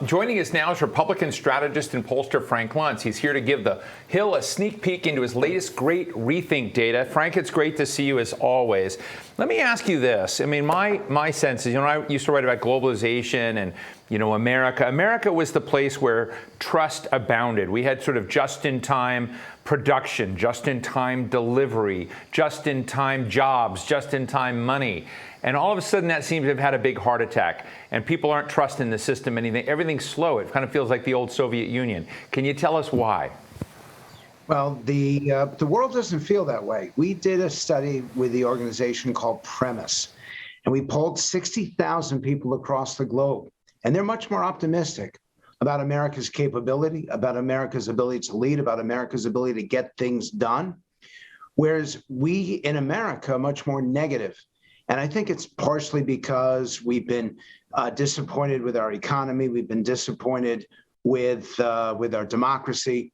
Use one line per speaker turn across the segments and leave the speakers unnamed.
Joining us now is Republican strategist and pollster Frank Luntz. He's here to give the Hill a sneak peek into his latest great rethink data. Frank, it's great to see you as always. Let me ask you this. I mean, my sense is, I used to write about globalization and, America. America was the place where trust abounded. We had sort of just-in-time production, just-in-time delivery, just-in-time jobs, just-in-time money. And all of a sudden, that seems to have had a big heart attack. And people aren't trusting the system, anything. Everything's slow. It kind of feels like the old Soviet Union. Can you tell us why?
Well, the world doesn't feel that way. We did a study with the organization called Premise, and we polled 60,000 people across the globe. And they're much more optimistic about America's capability, about America's ability to lead, about America's ability to get things done. Whereas we in America are much more negative. And I think it's partially because we've been disappointed with our economy. We've been disappointed with our democracy.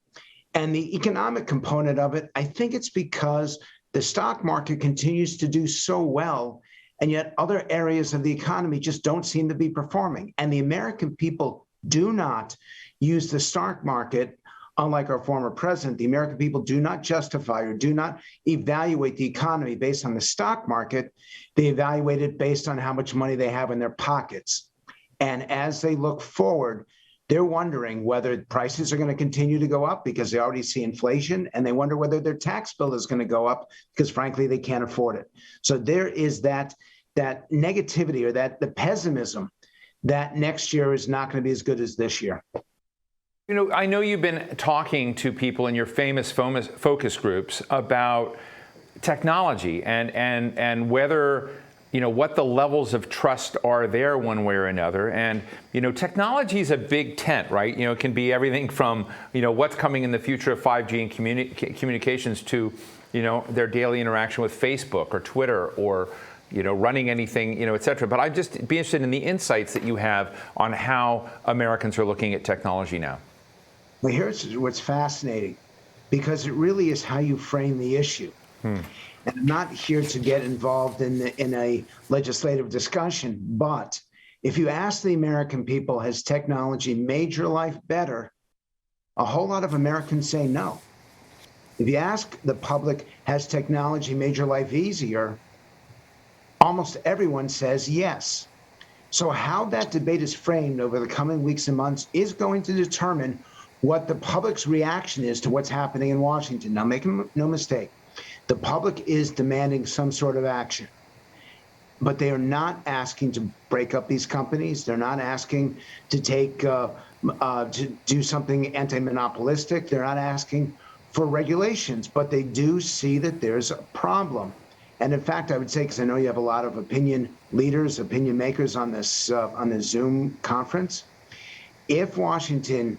And the economic component of it, I think it's because the stock market continues to do so well, and yet other areas of the economy just don't seem to be performing. And the American people do not use the stock market. Unlike our former president, the American people do not justify or do not evaluate the economy based on the stock market. They evaluate it based on how much money they have in their pockets. And as they look forward, they're wondering whether prices are going to continue to go up because they already see inflation, and they wonder whether their tax bill is going to go up because, frankly, they can't afford it. So there is that negativity or the pessimism that next year is not going to be as good as this year.
I know you've been talking to people in your famous focus groups about technology and whether, what the levels of trust are there one way or another. And, technology is a big tent, right? It can be everything from, what's coming in the future of 5G and communications to, their daily interaction with Facebook or Twitter or, running anything, et cetera. But I'd just be interested in the insights that you have on how Americans are looking at technology now.
Well, here's what's fascinating, because it really is how you frame the issue. And I'm not here to get involved in a legislative discussion, but if you ask the American people, has technology made your life better? A whole lot of Americans say no. If you ask the public, has technology made your life easier? Almost everyone says yes. So how that debate is framed over the coming weeks and months is going to determine what the public's reaction is to what's happening in Washington. Now, make no mistake, the public is demanding some sort of action, but they are not asking to break up these companies. They're not asking to to do something anti-monopolistic. They're not asking for regulations, but they do see that there's a problem. And in fact, I would say, because I know you have a lot of opinion leaders, opinion makers on this Zoom conference, if Washington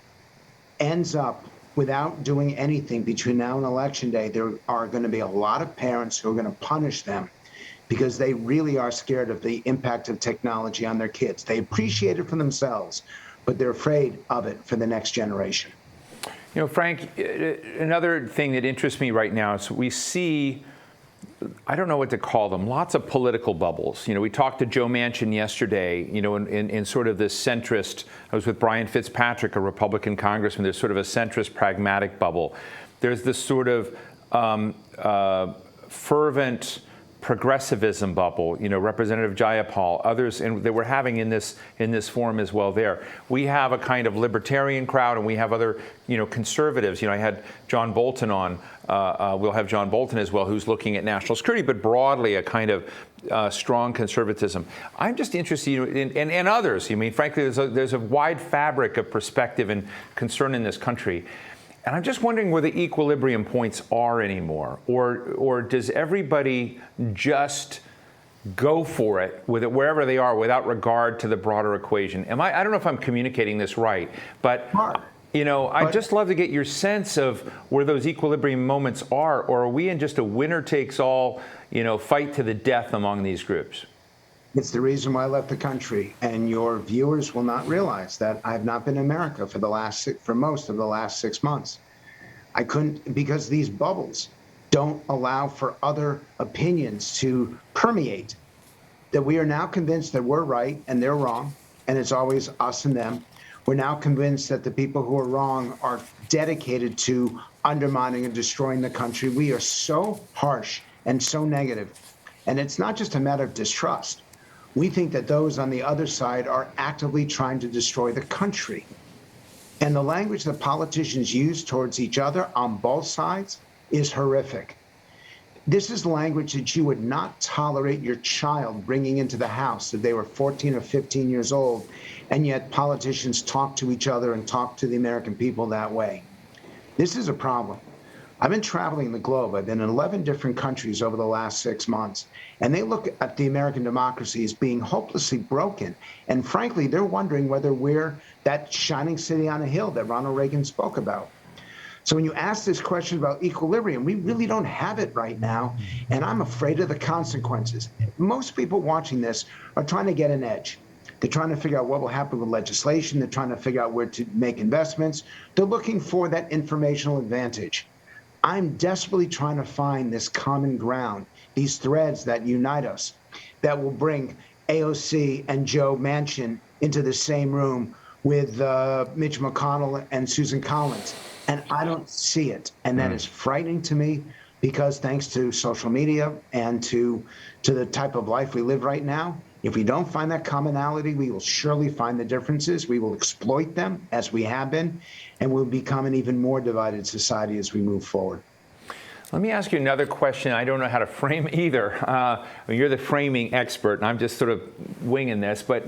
ends up without doing anything between now and Election Day, there are going to be a lot of parents who are going to punish them because they really are scared of the impact of technology on their kids. They appreciate it for themselves, but they're afraid of it for the next generation.
Frank, another thing that interests me right now is we see, I don't know what to call them, lots of political bubbles. We talked to Joe Manchin yesterday, in sort of this centrist, I was with Brian Fitzpatrick, a Republican congressman, there's sort of a centrist pragmatic bubble. There's this sort of fervent progressivism bubble, Representative Jayapal, others, and that we're having in this forum as well there. We have a kind of libertarian crowd, and we have other, conservatives. I had John Bolton on. We'll have John Bolton as well, who's looking at national security, but broadly a kind of strong conservatism. I'm just interested in others. Frankly, there's a wide fabric of perspective and concern in this country. And I'm just wondering where the equilibrium points are anymore, or does everybody just go for it with it wherever they are without regard to the broader equation? I don't know if I'm communicating this right, but I'd just love to get your sense of where those equilibrium moments are, or are we in just a winner takes all, fight to the death among these groups?
It's the reason why I left the country, and your viewers will not realize that I have not been in America for most of the last 6 months. I couldn't, because these bubbles don't allow for other opinions to permeate. That we are now convinced that we're right and they're wrong, and it's always us and them. We're now convinced that the people who are wrong are dedicated to undermining and destroying the country. We are so harsh and so negative. And it's not just a matter of distrust. We think that those on the other side are actively trying to destroy the country. And the language that politicians use towards each other on both sides is horrific. This is language that you would not tolerate your child bringing into the house if they were 14 or 15 years old, and yet politicians talk to each other and talk to the American people that way. This is a problem. I've been traveling the globe. I've been in 11 different countries over the last 6 months, and they look at the American democracy as being hopelessly broken. And frankly, they're wondering whether we're that shining city on a hill that Ronald Reagan spoke about. So when you ask this question about equilibrium, we really don't have it right now, and I'm afraid of the consequences. Most people watching this are trying to get an edge. They're trying to figure out what will happen with legislation. They're trying to figure out where to make investments. They're looking for that informational advantage. I'm desperately trying to find this common ground, these threads that unite us, that will bring AOC and Joe Manchin into the same room with Mitch McConnell and Susan Collins. And I don't see it. And that is frightening to me, because thanks to social media and to the type of life we live right now, if we don't find that commonality, we will surely find the differences. We will exploit them, as we have been, and we'll become an even more divided society as we move forward.
Let me ask you another question. I don't know how to frame either. You're the framing expert, and I'm just sort of winging this. But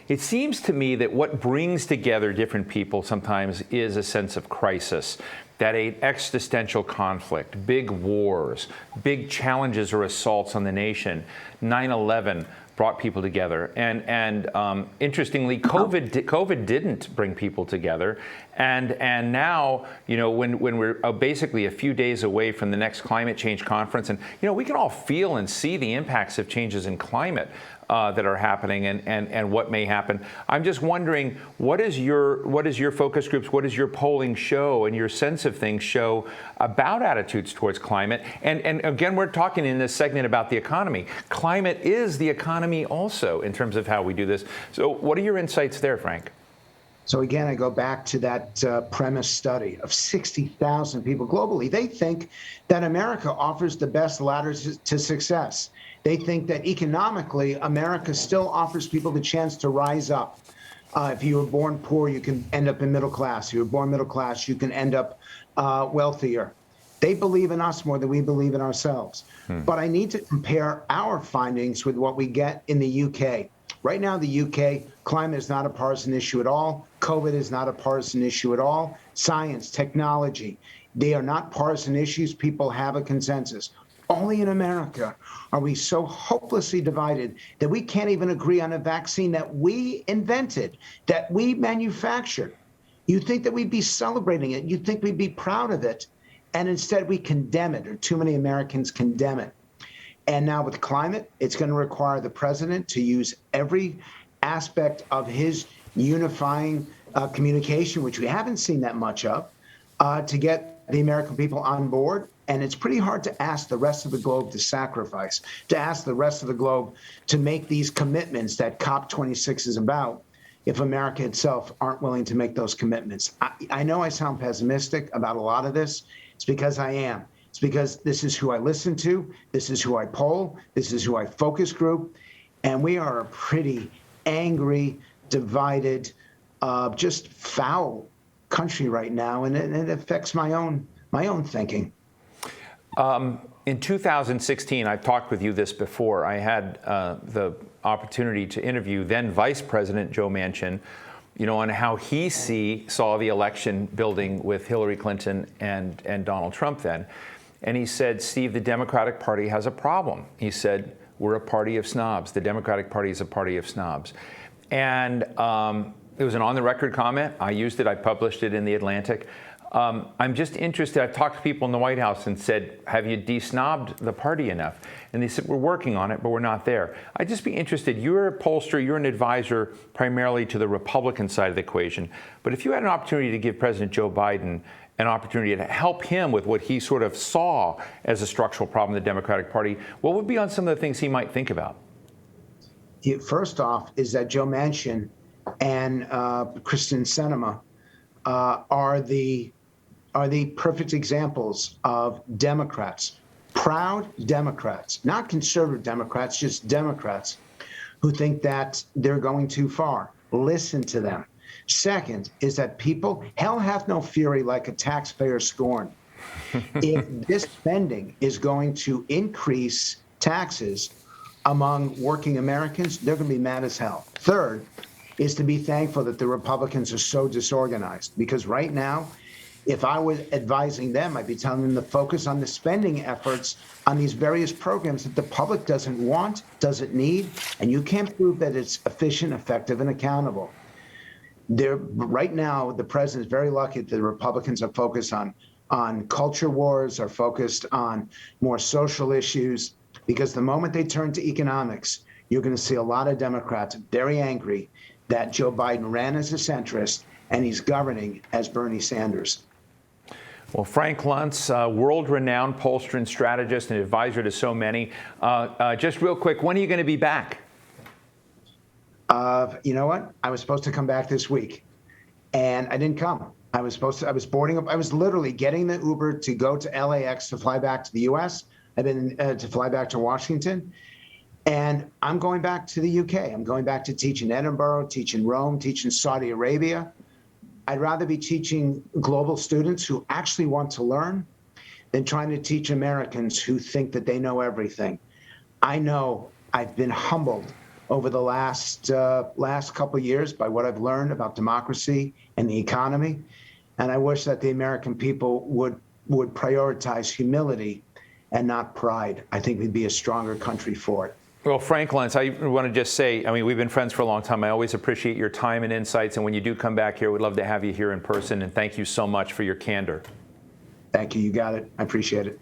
it seems to me that what brings together different people sometimes is a sense of crisis, that an existential conflict, big wars, big challenges or assaults on the nation. 9/11 brought people together, and interestingly, COVID didn't bring people together, and now, you know, when we're basically a few days away from the next climate change conference, and you know, we can all feel and see the impacts of changes in climate that are happening, and what may happen. I'm just wondering, what is your focus groups, what does your polling show, and your sense of things show about attitudes towards climate? And again, we're talking in this segment about the economy. Climate is the economy also, in terms of how we do this. So what are your insights there, Frank?
So again, I go back to that premise study of 60,000 people globally. They think that America offers the best ladders to success. They think that economically, America still offers people the chance to rise up. If you were born poor, you can end up in middle class. If you were born middle class, you can end up wealthier. They believe in us more than we believe in ourselves. But I need to compare our findings with what we get in the UK. Right now, the UK, climate is not a partisan issue at all. COVID is not a partisan issue at all. Science, technology, they are not partisan issues. People have a consensus. Only in America are we so hopelessly divided that we can't even agree on a vaccine that we invented, that we manufactured. You'd think that we'd be celebrating it. You'd think we'd be proud of it. And instead we condemn it, or too many Americans condemn it. And now with climate, it's going to require the president to use every aspect of his unifying communication, which we haven't seen that much of, to get the American people on board. And it's pretty hard to ask the rest of the globe to sacrifice, to ask the rest of the globe to make these commitments that COP26 is about, if America itself aren't willing to make those commitments. I know I sound pessimistic about a lot of this. It's because I am. It's because this is who I listen to, this is who I poll, this is who I focus group, and we are a pretty angry, divided, just foul country right now, and it affects my own thinking.
In 2016, I've talked with you this before. I had the opportunity to interview then Vice President Joe Manchin, you know, on how he saw the election building with Hillary Clinton and Donald Trump then. And he said, Steve, the Democratic Party has a problem. He said, we're a party of snobs. The Democratic Party is a party of snobs. And it was an on-the-record comment. I used it. I published it in The Atlantic. I'm just interested. I've talked to people in the White House and said, have you de-snobbed the party enough? And they said, we're working on it, but we're not there. I'd just be interested. You're a pollster. You're an advisor primarily to the Republican side of the equation. But if you had an opportunity to give President Joe Biden an opportunity to help him with what he sort of saw as a structural problem in the Democratic Party, what would be on some of the things he might think about?
First off, is that Joe Manchin and Kristen Sinema are the perfect examples of Democrats, proud Democrats, not conservative Democrats, just Democrats who think that they're going too far. Listen to them. Second is that people, hell hath no fury like a taxpayer scorned. If this spending is going to increase taxes among working Americans, they're going to be mad as hell. Third is to be thankful that the Republicans are so disorganized, because right now, if I was advising them, I'd be telling them to focus on the spending efforts on these various programs that the public doesn't want, doesn't need, and you can't prove that it's efficient, effective, and accountable. Right now, the president is very lucky that the Republicans are focused on culture wars, are focused on more social issues, because the moment they turn to economics, you're going to see a lot of Democrats very angry that Joe Biden ran as a centrist and he's governing as Bernie Sanders.
Well, Frank Luntz, world-renowned pollster and strategist and advisor to so many. Just real quick, when are you going to be back?
You know what? I was supposed to come back this week, and I didn't come. I was boarding up. I was literally getting the Uber to go to LAX to fly back to the U.S. I've been to fly back to Washington, and I'm going back to the UK. I'm going back to teach in Edinburgh, teach in Rome, teach in Saudi Arabia. I'd rather be teaching global students who actually want to learn than trying to teach Americans who think that they know everything. I know I've been humbled over the last couple of years by what I've learned about democracy and the economy, and I wish that the American people would prioritize humility and not pride. I think we'd be a stronger country for it.
Well, Frank Luntz, I want to just say, I mean, we've been friends for a long time. I always appreciate your time and insights. And when you do come back here, we'd love to have you here in person. And thank you so much for your candor.
Thank you. You got it. I appreciate it.